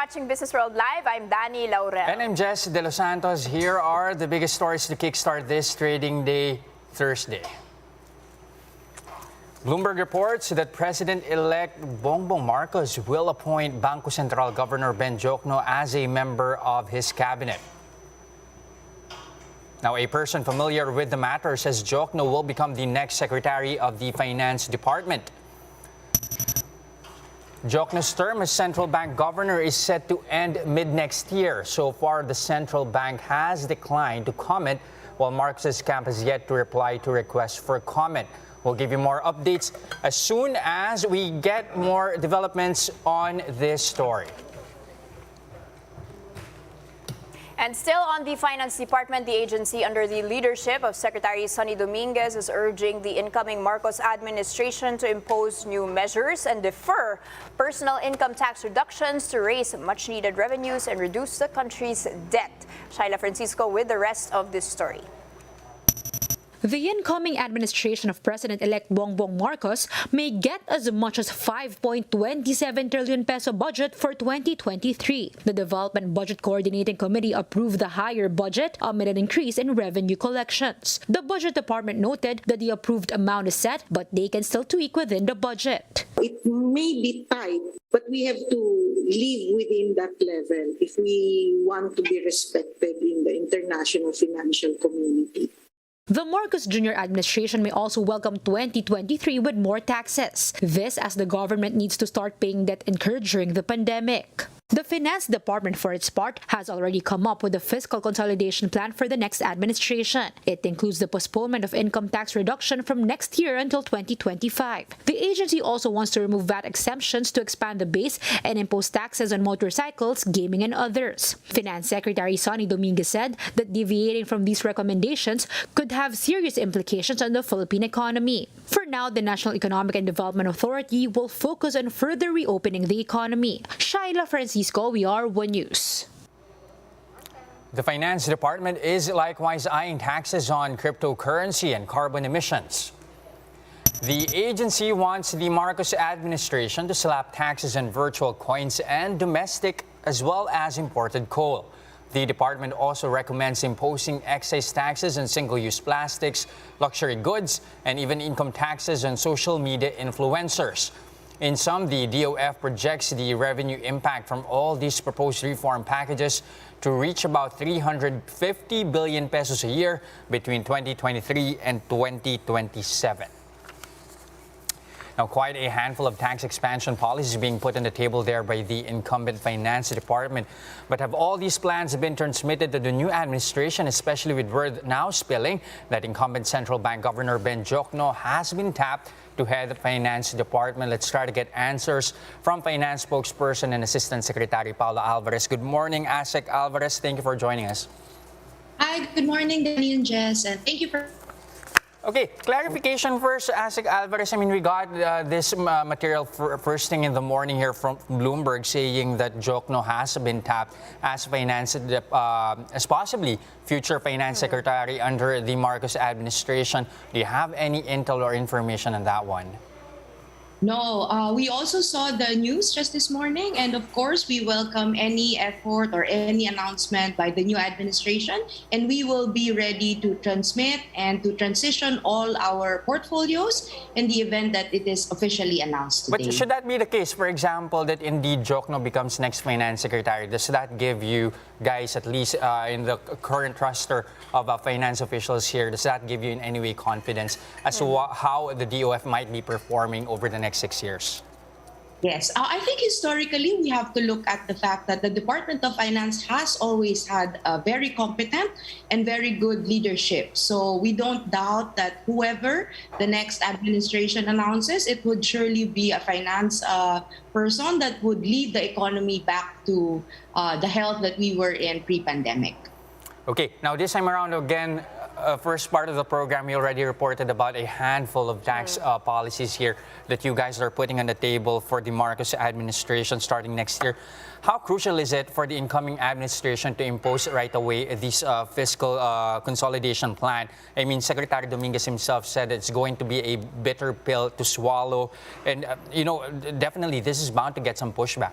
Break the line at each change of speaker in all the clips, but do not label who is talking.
watching Businessworld Live. I'm Danny Laurel.
And I'm Jess De Los Santos. Here are the biggest stories to kickstart this trading day, Thursday. Bloomberg reports that President-elect Bongbong Marcos will appoint Bangko Sentral Governor Ben Diokno as a member of his cabinet. Now, a person familiar with the matter says Diokno will become the next Secretary of the Finance Department. Diokno's term as central bank governor is set to end mid-next year. So far, the central bank has declined to comment, while Marcos's camp has yet to reply to requests for comment. We'll give you more updates as soon as we get more developments on this story.
And still on the Finance Department, the agency under the leadership of Secretary Sonny Dominguez is urging the incoming Marcos administration to impose new measures and defer personal income tax reductions to raise much-needed revenues and reduce the country's debt. Shaila Francisco with the rest of this story.
The incoming administration of President-elect Bongbong Marcos may get as much as 5.27 trillion peso budget for 2023. The Development Budget Coordinating Committee approved the higher budget amid an increase in revenue collections. The Budget Department noted that the approved amount is set, but they can still tweak within the budget.
It may be tight, but we have to live within that level if we want to be respected in the international financial community.
The Marcos Jr. administration may also welcome 2023 with more taxes. This as the government needs to start paying debt incurred during the pandemic. The Finance Department, for its part, has already come up with a fiscal consolidation plan for the next administration. It includes the postponement of income tax reduction from next year until 2025. The agency also wants to remove VAT exemptions to expand the base and impose taxes on motorcycles, gaming, and others. Finance Secretary Sonny Dominguez said that deviating from these recommendations could have serious implications on the Philippine economy. For now, the National Economic and Development Authority will focus on further reopening the economy. Shaila Francisco, we are One News.
The Finance Department is likewise eyeing taxes on cryptocurrency and carbon emissions. The agency wants the Marcos administration to slap taxes on virtual coins and domestic as well as imported coal. The department also recommends imposing excise taxes on single-use plastics, luxury goods, and even income taxes on social media influencers. In sum, the DOF projects the revenue impact from all these proposed reform packages to reach about 350 billion pesos a year between 2023 and 2027. Now, quite a handful of tax expansion policies being put on the table there by the incumbent Finance Department. But have all these plans been transmitted to the new administration, especially with word now spilling that incumbent Central Bank Governor Ben Diokno has been tapped to head the Finance Department? Let's try to get answers from Finance spokesperson and Assistant Secretary Paula Alvarez. Good morning, ASEC Alvarez. Thank you for joining us.
Hi, good morning, Danny and Jess, and thank you for...
Okay, clarification first, ASEC Alvarez. I mean, we got this material first thing in the morning here from Bloomberg saying that Diokno has been tapped as as possibly future finance secretary under the Marcos administration. Do you have any intel or information on that one?
No, we also saw the news just this morning, and of course, we welcome any effort or any announcement by the new administration, and we will be ready to transmit and to transition all our portfolios in the event that it is officially announced today.
But should that be the case, for example, that indeed Diokno becomes next finance secretary, does that give you guys, at least in the current roster of finance officials here, does that give you in any way confidence as to how the DOF might be performing over the next 6 years?
Yes, I think historically we have to look at the fact that the Department of Finance has always had a very competent and very good leadership. So we don't doubt that whoever the next administration announces, it would surely be a finance person that would lead the economy back to the health that we were in pre-pandemic.
Okay, now this time around again, first part of the program, we already reported about a handful of tax policies here that you guys are putting on the table for the Marcos administration starting next year. How crucial is it for the incoming administration to impose right away this fiscal consolidation plan? I mean, Secretary Dominguez himself said it's going to be a bitter pill to swallow. And, definitely this is bound to get some pushback.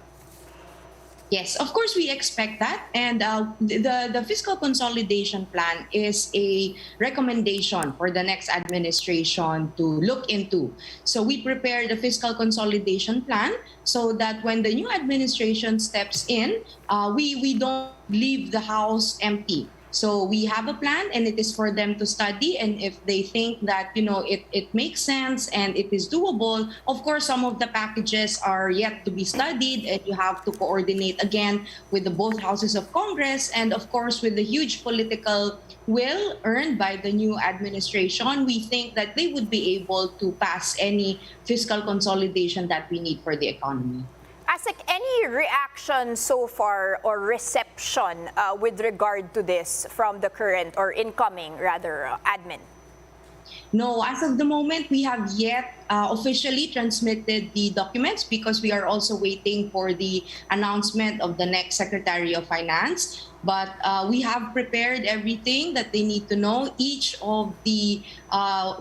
Yes, of course we expect that, and the fiscal consolidation plan is a recommendation for the next administration to look into. So we prepare the fiscal consolidation plan so that when the new administration steps in, we don't leave the house empty. So we have a plan, and it is for them to study. And if they think that it makes sense and it is doable, of course, some of the packages are yet to be studied, and you have to coordinate again with the both houses of Congress, and of course, with the huge political will earned by the new administration, we think that they would be able to pass any fiscal consolidation that we need for the economy.
Asik, any reaction so far or reception with regard to this from the current or incoming, rather, admin?
No, as of the moment, we have yet officially transmitted the documents because we are also waiting for the announcement of the next Secretary of Finance. But we have prepared everything that they need to know. Each of the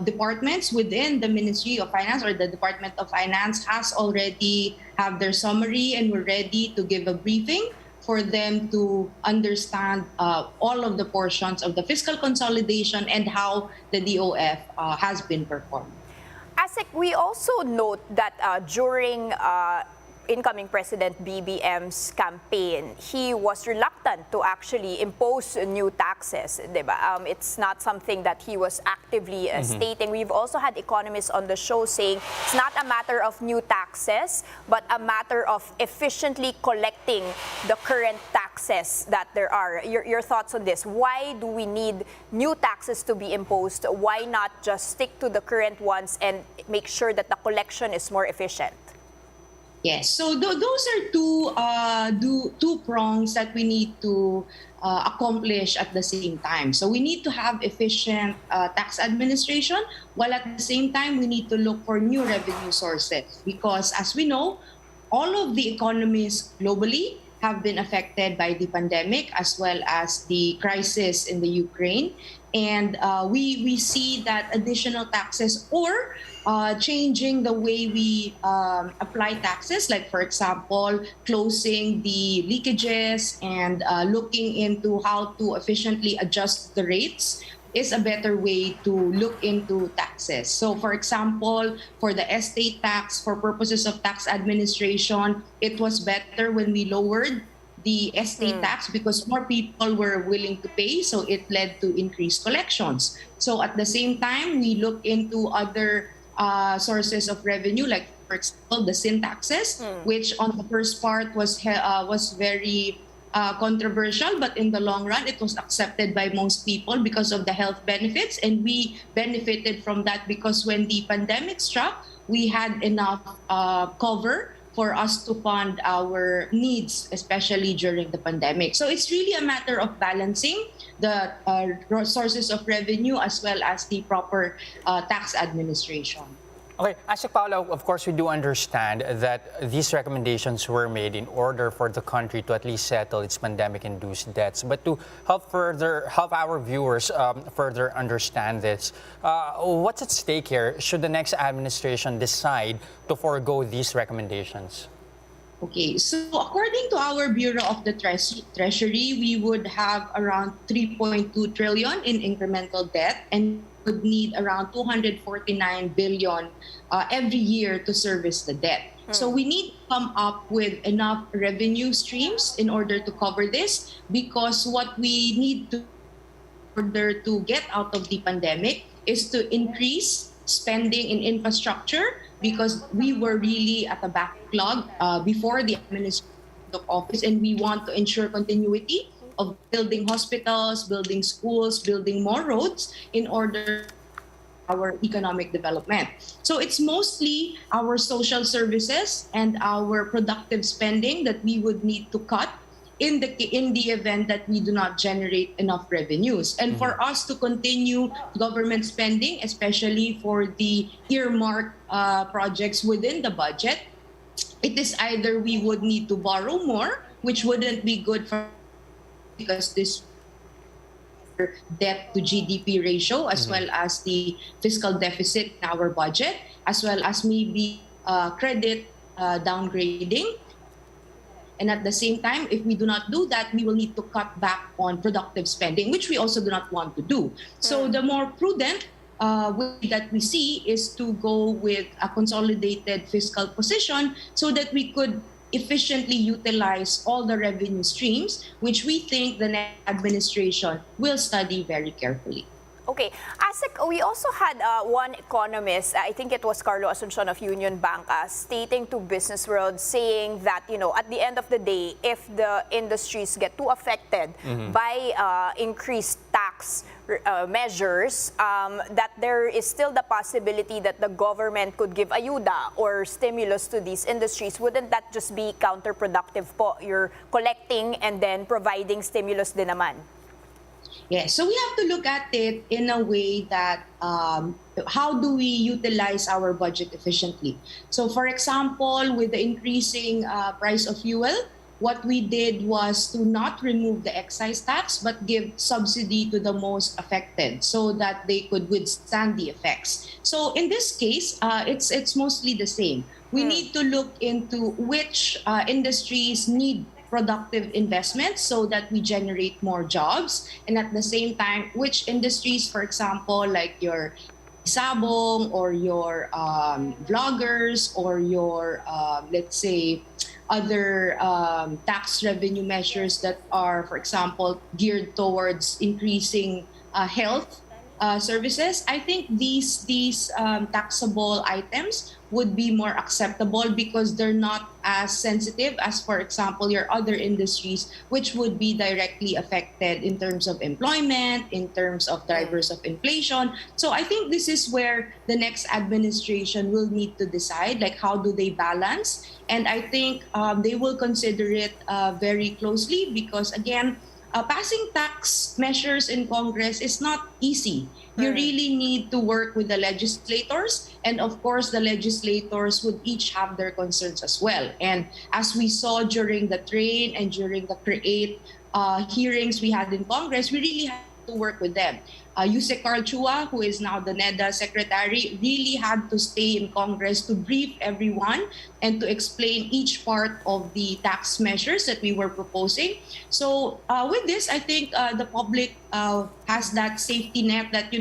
departments within the Ministry of Finance or the Department of Finance has already have their summary, and we're ready to give a briefing for them to understand all of the portions of the fiscal consolidation and how the DOF has been performed.
Asik, we also note that during incoming President BBM's campaign, he was reluctant to actually impose new taxes, diba? It's not something that he was actively stating. We've also had economists on the show saying it's not a matter of new taxes, but a matter of efficiently collecting the current taxes that there are. Your thoughts on this? Why do we need new taxes to be imposed? Why not just stick to the current ones and make sure that the collection is more efficient?
Yes, so those are two prongs that we need to accomplish at the same time. So we need to have efficient tax administration, while at the same time we need to look for new revenue sources, because as we know, all of the economies globally have been affected by the pandemic as well as the crisis in the Ukraine. And we see that additional taxes or changing the way we apply taxes, like for example, closing the leakages and looking into how to efficiently adjust the rates is a better way to look into taxes. So for example, for the estate tax, for purposes of tax administration, it was better when we lowered the estate tax because more people were willing to pay, so it led to increased collections. So at the same time, we look into other sources of revenue, like for example, the sin taxes, which on the first part was very controversial, but in the long run, it was accepted by most people because of the health benefits, and we benefited from that because when the pandemic struck, we had enough cover for us to fund our needs, especially during the pandemic. So it's really a matter of balancing the sources of revenue as well as the proper tax administration.
Okay, Asik Paolo, of course, we do understand that these recommendations were made in order for the country to at least settle its pandemic-induced debts. But to help our viewers further understand this, what's at stake here should the next administration decide to forego these recommendations?
Okay, so according to our Bureau of the Treasury, we would have around 3.2 trillion in incremental debt and would need around 249 billion every year to service the debt. So we need to come up with enough revenue streams in order to cover this, because what we need to in order to get out of the pandemic is to increase spending in infrastructure, because we were really at a backlog before the administration took office, and we want to ensure continuity of building hospitals, building schools, building more roads in order our economic development. So it's mostly our social services and our productive spending that we would need to cut in the event that we do not generate enough revenues. And for us to continue government spending, especially for the earmarked projects within the budget, it is either we would need to borrow more, which wouldn't be good for, because this debt to GDP ratio, as well as the fiscal deficit in our budget, as well as maybe credit downgrading. And at the same time, if we do not do that, we will need to cut back on productive spending, which we also do not want to do. So the more prudent way that we see is to go with a consolidated fiscal position so that we could efficiently utilize all the revenue streams, which we think the next administration will study very carefully.
Okay, Asik, we also had one economist, I think it was Carlo Asuncion of Union Bank, stating to Businessworld, saying that, at the end of the day, if the industries get too affected by increased tax measures, that there is still the possibility that the government could give ayuda or stimulus to these industries. Wouldn't that just be counterproductive po? You're collecting and then providing stimulus din naman.
Yeah, so we have to look at it in a way that how do we utilize our budget efficiently? So for example, with the increasing price of fuel, what we did was to not remove the excise tax, but give subsidy to the most affected so that they could withstand the effects. So in this case, it's mostly the same. We need to look into which industries need productive investments so that we generate more jobs, and at the same time, which industries, for example, like your sabong or your vloggers or your, let's say, other tax revenue measures that are, for example, geared towards increasing health services. I think these taxable items would be more acceptable because they're not as sensitive as, for example, your other industries, which would be directly affected in terms of employment, in terms of drivers of inflation. So I think this is where the next administration will need to decide, like, how do they balance? And I think they will consider it very closely because, again, passing tax measures in Congress is not easy. You really need to work with the legislators, and of course, the legislators would each have their concerns as well. And as we saw during the train and during the CREATE hearings we had in Congress, we really had to work with them. Yusek Carl Chua, who is now the NEDA secretary, really had to stay in Congress to brief everyone and to explain each part of the tax measures that we were proposing. So with this, I think the public has that safety net that,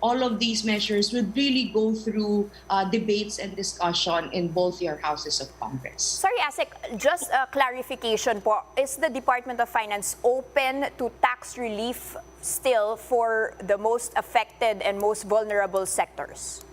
all of these measures would really go through debates and discussion in both your houses of Congress.
Sorry, Asik, just a clarification po. Is the Department of Finance open to tax relief still for the most affected and most vulnerable sectors?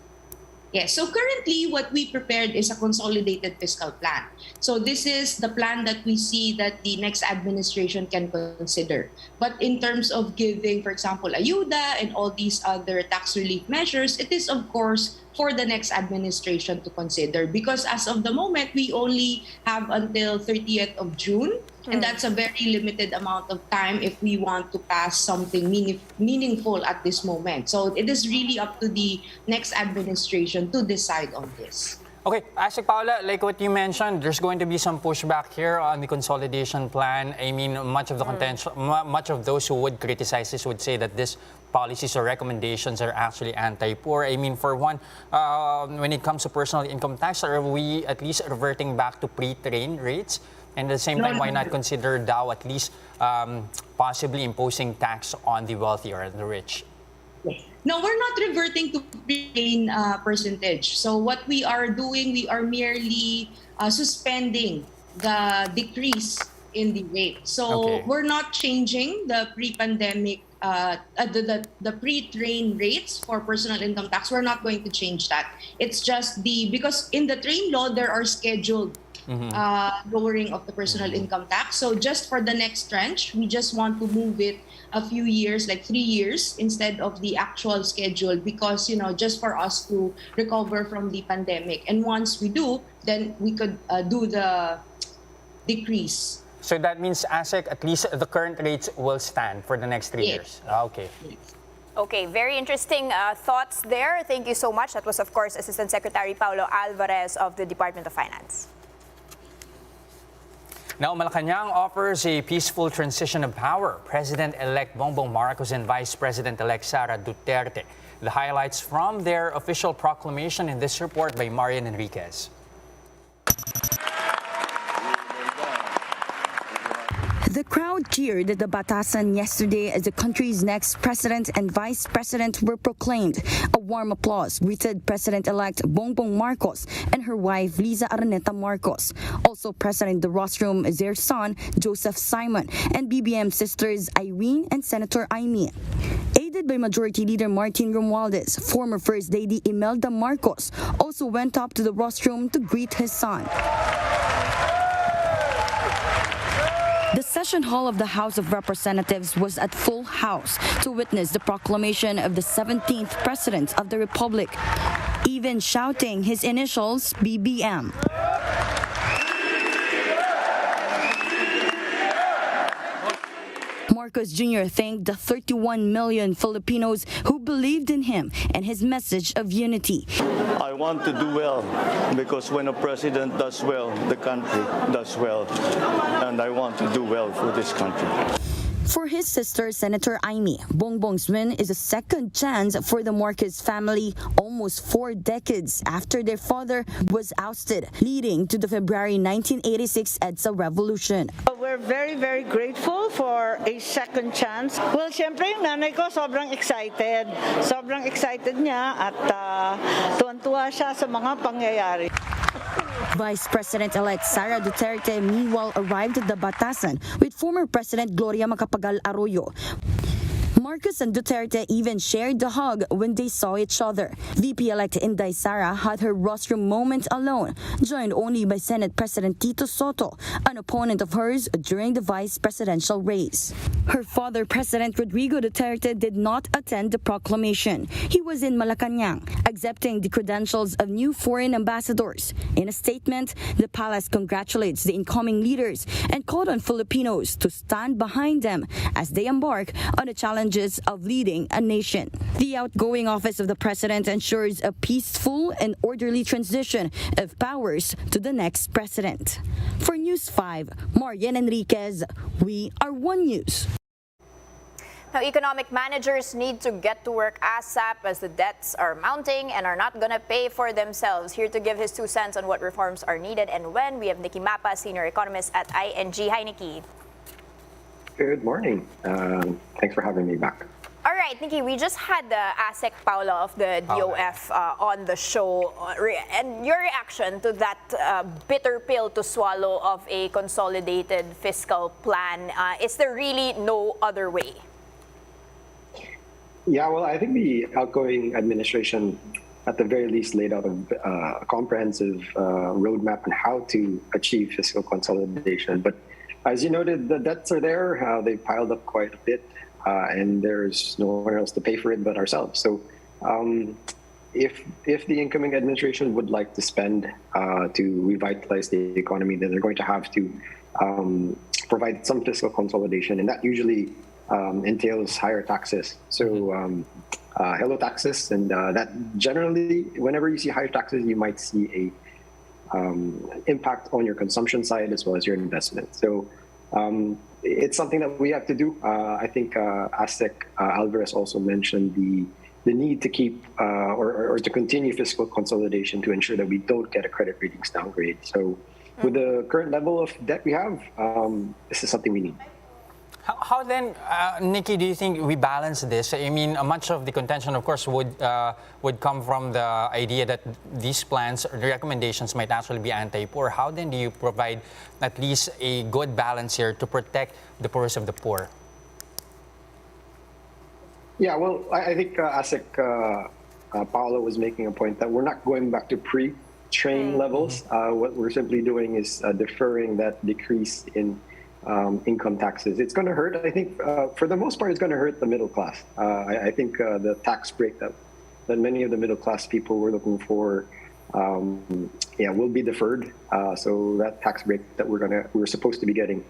Yes, so currently what we prepared is a consolidated fiscal plan. So this is the plan that we see that the next administration can consider. But in terms of giving, for example, ayuda and all these other tax relief measures, it is of course for the next administration to consider, because as of the moment, we only have until 30th of June. And that's a very limited amount of time if we want to pass something meaningful at this moment. So it is really up to the next administration to decide on this.
Okay, Asik Paula, like what you mentioned, there's going to be some pushback here on the consolidation plan. I mean, much of the contention, much of those who would criticize this would say that these policies or recommendations are actually anti-poor. I mean, for one, when it comes to personal income tax, are we at least reverting back to pre-train rates? And at the same time, why not consider Dow at least possibly imposing tax on the wealthy or the rich?
No, we're not reverting to pre-train percentage. So what we are doing, we are merely suspending the decrease in the rate. So we're not changing the pre-pandemic, the pre-train rates for personal income tax. We're not going to change that. It's just because in the train law, there are scheduled lowering of the personal income tax. So just for the next tranche, we just want to move it a few years, like 3 years, instead of the actual schedule, because, just for us to recover from the pandemic. And once we do, then we could do the decrease.
So that means, Asik, at least the current rates will stand for the next 3 years. Okay.
Okay, very interesting thoughts there. Thank you so much. That was, of course, Assistant Secretary Paulo Alvarez of the Department of Finance. Now, Malacanang offers a peaceful transition of power. President-elect Bongbong Marcos and Vice President-elect Sara Duterte. The highlights from their official proclamation in this report by Marian Enriquez.
The crowd cheered the batasan yesterday as the country's next president and vice president were proclaimed. A warm applause greeted President-elect Bongbong Marcos and her wife Liza Araneta Marcos. Also present in the rostrum is their son Joseph Simon and BBM sisters Irene and Senator Amy. Aided by Majority Leader Martin Romualdez, former First Lady Imelda Marcos also went up to the rostrum to greet his son. The session hall of the House of Representatives was at full house to witness the proclamation of the 17th President of the Republic, even shouting his initials BBM. Marcos Jr. thanked the 31 million Filipinos who believed in him and his message of unity.
I want to do well because when a president does well, the country does well. And I want to do well for this country.
For his sister, Senator Amy, Bongbong's win is a second chance for the Marcos family almost 4 decades after their father was ousted, leading to the February 1986 EDSA revolution.
We're very, very grateful for a second chance. Well, syempre yung nanay ko sobrang excited. Sobrang excited niya at tuwan-tuwa siya sa mga pangyayari.
Vice President-elect Sara Duterte meanwhile arrived at the batasan with former President Gloria Macapagal Arroyo. Marcos and Duterte even shared the hug when they saw each other. VP-elect Inday Sara had her rostrum moment alone, joined only by Senate President Tito Soto, an opponent of hers during the vice presidential race. Her father, President Rodrigo Duterte, did not attend the proclamation. He was in Malacanang, accepting the credentials of new foreign ambassadors. In a statement, the palace congratulates the incoming leaders and called on Filipinos to stand behind them as they embark on the challenges of leading a nation. The outgoing office of the president ensures a peaceful and orderly transition of powers to the next president. For News 5, Marian Enriquez, we are One News.
Now, economic managers need to get to work ASAP as the debts are mounting and are not going to pay for themselves. Here to give his 2 cents on what reforms are needed and when, we have Nikki Mapa, senior economist at ING. Hi, Nikki.
Good morning. Thanks for having me back.
All right, Nikki, we just had ASEC Paula of the DOF on the show. And your reaction to that bitter pill to swallow of a consolidated fiscal plan, is there really no other way?
Yeah, well, I think the outgoing administration, at the very least, laid out a comprehensive roadmap on how to achieve fiscal consolidation. But as you noted, the debts are there. They piled up quite a bit, and there's no one else to pay for it but ourselves. So if the incoming administration would like to spend to revitalize the economy, then they're going to have to provide some fiscal consolidation, and that usually entails higher taxes. So hello taxes, and that generally, whenever you see higher taxes, you might see a impact on your consumption side as well as your investment. So it's something that we have to do. I think ASEC Alvarez also mentioned the need to keep or to continue fiscal consolidation to ensure that we don't get a credit ratings downgrade. So with the current level of debt we have, this is something we need.
How then, Nikki, do you think we balance this? I mean, much of the contention, of course, would come from the idea that these plans or the recommendations might actually be anti-poor. How then do you provide at least a good balance here to protect the poorest of the poor?
Yeah, well, I think ASEC Paolo was making a point that we're not going back to pre-train levels. What we're simply doing is deferring that decrease in income taxes. It's going to hurt. I think for the most part, it's going to hurt the middle class. I think the tax break that many of the middle class people were looking for, will be deferred. So that tax break that we're supposed to be getting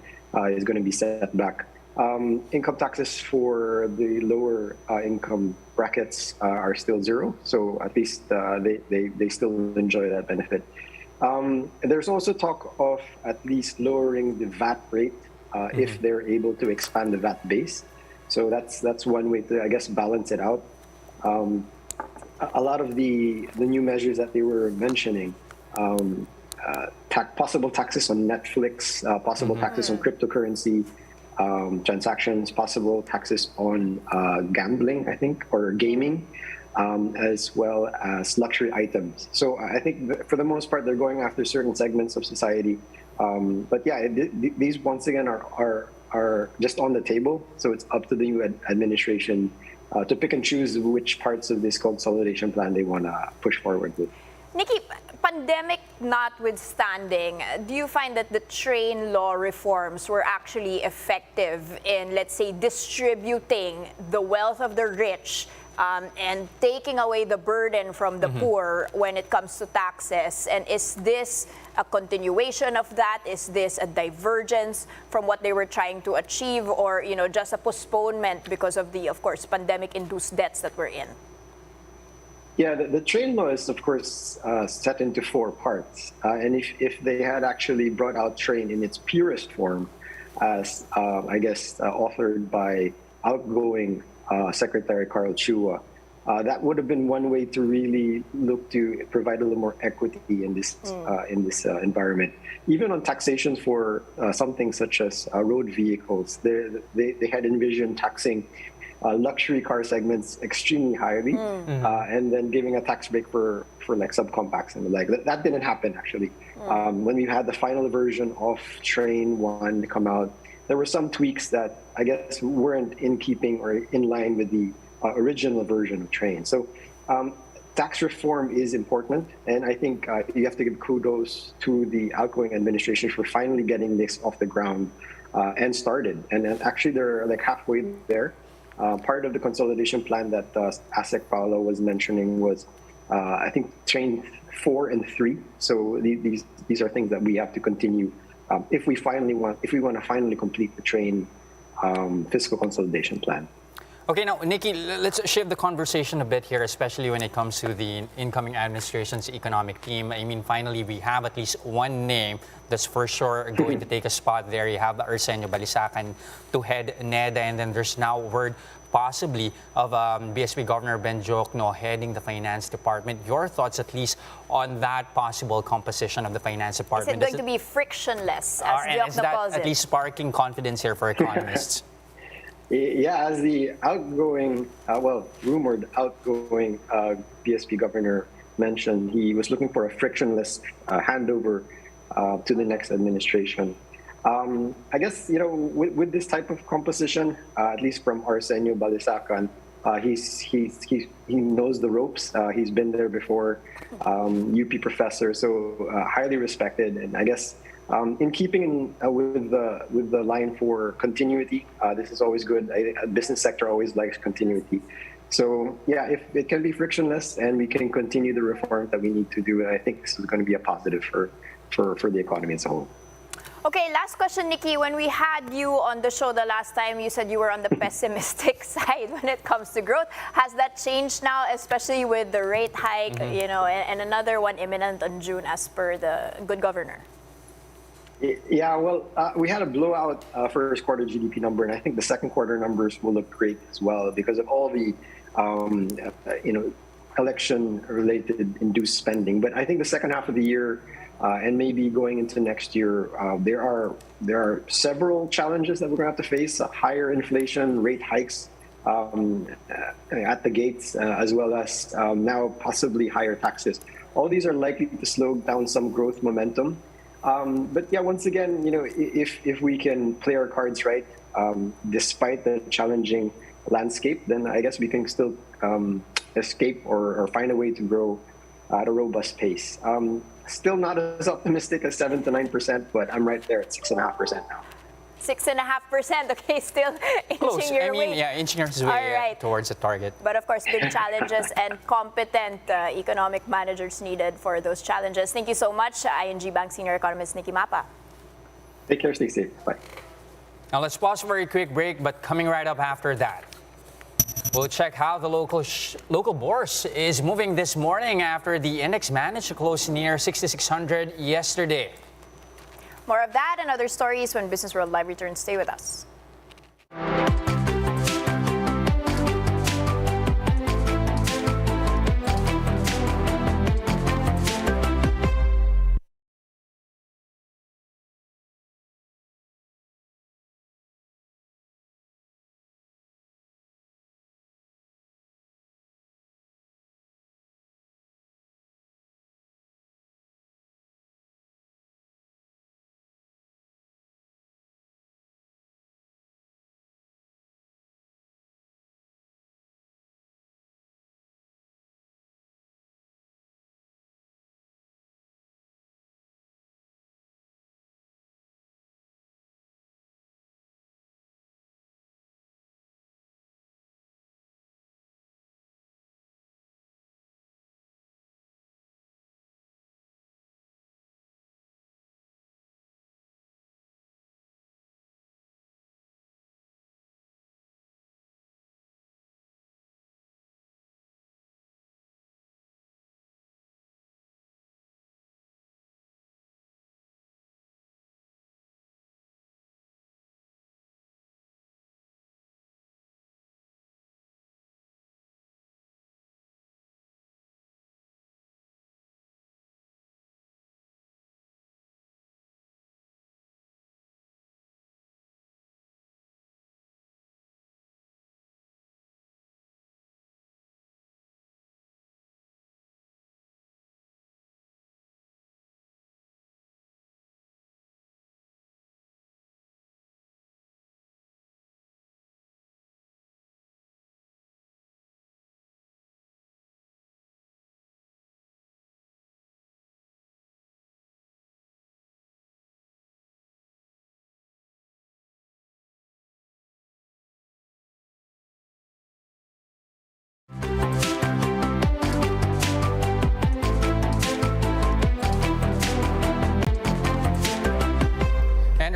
is going to be set back. Income taxes for the lower income brackets are still zero. So at least they still enjoy that benefit. There's also talk of at least lowering the VAT rate if they're able to expand the VAT base. So that's one way to, I guess, balance it out. A lot of the new measures that they were mentioning, possible taxes on Netflix, possible taxes on cryptocurrency, transactions, possible taxes on gambling, I think, or gaming, as well as luxury items. So I think for the most part, they're going after certain segments of society. But yeah, these once again are just on the table. So it's up to the new administration to pick and choose which parts of this consolidation plan they want to push forward with.
Nikki, pandemic notwithstanding, do you find that the train law reforms were actually effective in, let's say, distributing the wealth of the rich and taking away the burden from the poor when it comes to taxes? And is this a continuation of that? Is this a divergence from what they were trying to achieve, or just a postponement because of the, of course, pandemic-induced debts that we're in?
Yeah, the train law is, of course, set into 4 parts. And if they had actually brought out train in its purest form, as I guess authored by outgoing Secretary Carl Chua, that would have been one way to really look to provide a little more equity in this environment. Even on taxation for something such as road vehicles, they had envisioned taxing luxury car segments extremely highly, and then giving a tax break for like subcompacts and the like. That didn't happen actually. When we had the final version of Train 1 come out, there were some tweaks that I guess weren't in keeping or in line with the original version of Train. So tax reform is important, and I think you have to give kudos to the outgoing administration for finally getting this off the ground and started. And actually they're like halfway there. Part of the consolidation plan that ASEC Paolo was mentioning was, I think, Train 4 and 3. So these are things that we have to continue if we want to finally complete the Train fiscal consolidation plan.
Okay, now, Nikki, let's shift the conversation a bit here, especially when it comes to the incoming administration's economic team. I mean, finally, we have at least one name that's for sure going to take a spot there. You have Arsenio Balisacan to head NEDA, and then there's now word possibly of BSP Governor Ben Jokno heading the Finance Department. Your thoughts, at least, on that possible composition of the Finance Department?
Is it going to be frictionless, as Jokno calls it?
At least sparking confidence here for economists?
Yeah, as the outgoing, rumored outgoing BSP governor mentioned, he was looking for a frictionless handover to the next administration. I guess, with this type of composition, at least from Arsenio Balisacan, he knows the ropes. He's been there before, UP professor, so highly respected, and I guess in keeping with the line for continuity, this is always good. The business sector always likes continuity. So yeah, if it can be frictionless and we can continue the reforms that we need to do, I think this is going to be a positive for the economy as a whole.
Okay, last question, Nikki. When we had you on the show the last time, you said you were on the pessimistic side when it comes to growth. Has that changed now, especially with the rate hike, and another one imminent on June as per the good governor?
Yeah, well, we had a blowout first quarter GDP number, and I think the second quarter numbers will look great as well because of all the, election-related induced spending. But I think the second half of the year, and maybe going into next year, there are several challenges that we're going to have to face: higher inflation, rate hikes at the gates, as well as now possibly higher taxes. All these are likely to slow down some growth momentum. But yeah, once again, if we can play our cards right, despite the challenging landscape, then I guess we can still escape or find a way to grow at a robust pace. Still not as optimistic as 7 to 9%, but I'm right there at 6.5% now.
6.5%. Okay, still inching your way.
Inching your way towards the target.
But of course, big challenges and competent economic managers needed for those challenges. Thank you so much, ING Bank Senior Economist Nikki Mapa.
Take care, stay safe. Bye.
Now let's pause for a quick break, but coming right up after that, we'll check how the local bourse is moving this morning after the index managed to close near 6,600 yesterday.
More of that and other stories when Business World Live returns. Stay with us.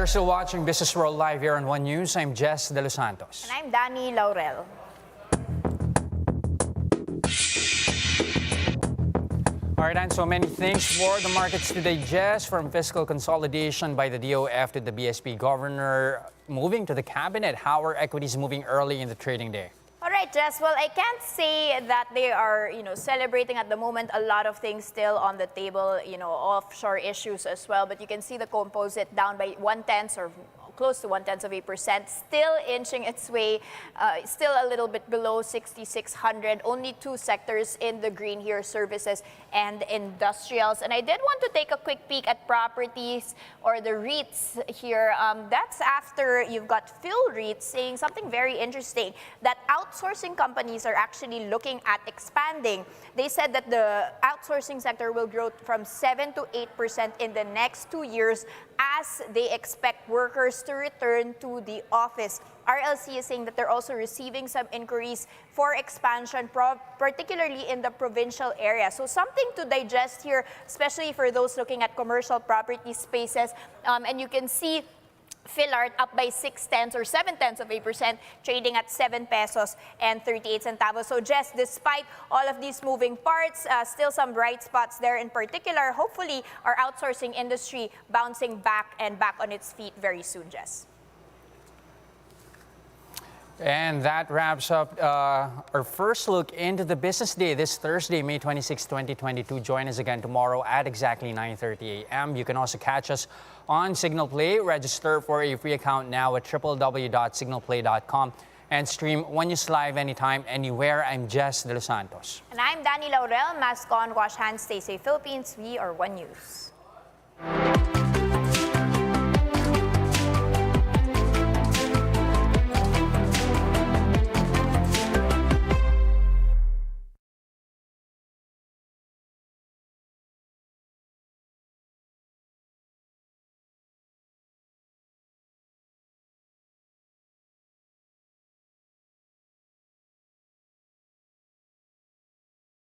you're still watching Businessworld Live here on One News. I'm Jess De Los Santos.
And I'm Danny Laurel.
All right, and so many things for the markets today, Jess, from fiscal consolidation by the DOF to the BSP governor moving to the cabinet. How are equities moving early in the trading day?
All right, Jess. Well, I can't say that they are, celebrating at the moment. A lot of things still on the table, offshore issues as well. But you can see the composite down by 1/10 or close to 0.1%, still inching its way, still a little bit below 6,600. Only two sectors in the green here, services and industrials. And I did want to take a quick peek at properties or the REITs here. That's after you've got Phil REITs saying something very interesting, that outsourcing companies are actually looking at expanding. They said that the outsourcing sector will grow from 7 to 8% in the next 2 years as they expect workers to return to the office. RLC is saying that they're also receiving some inquiries for expansion, particularly in the provincial area. So something to digest here, especially for those looking at commercial property spaces. And you can see Philart up by 0.6 or 0.7%, trading at 7 pesos and 38 centavos. So just despite all of these moving parts, still some bright spots there. In particular, hopefully our outsourcing industry bouncing back and back on its feet very soon, Jess.
And that wraps up our first look into the business day this Thursday, May 26, 2022. Join us again tomorrow at exactly 9:30 a.m. You can also catch us on Signal Play. Register for a free account now at www.signalplay.com and stream One News Live anytime, anywhere. I'm Jess De Los Santos.
And I'm Danny Laurel. Mask on, wash hands, stay safe, Philippines. We are One News.